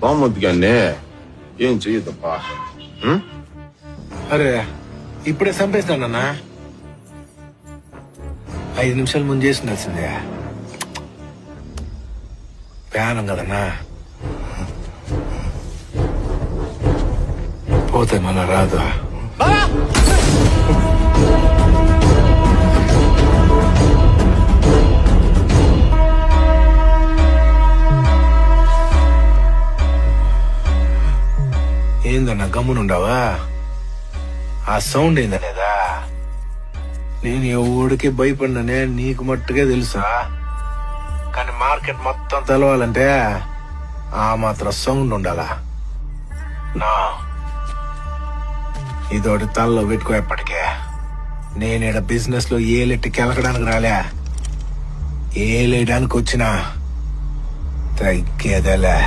బామ్మద్దుగానే ఏం చెయ్యదప్పా. అరే ఇప్పుడే చంపేస్తానన్నా. 5 నిమిషాలు ముందు చేసిండాల్సిందే. ప్యానం కదన్నా, పోతే మళ్ళా రాదు. ఏందన్నా గమ్మునుండావా? ఆ సౌండ్ ఏందనేదా? నేను ఎవడికి భయపడిననే నీకు మట్టుకే తెలుసా. కానీ మార్కెట్ మొత్తం తెలవాలంటే ఆ మాత్రం సౌండ్ ఉండాలా. నా ఇదోటి తలలో పెట్టుకో. ఎప్పటికే నేనేడ బిజినెస్ లో ఏలెట్టి కెలకడానికి రాలే, ఏలేయడానికి వచ్చినా తగ్గేదేలే.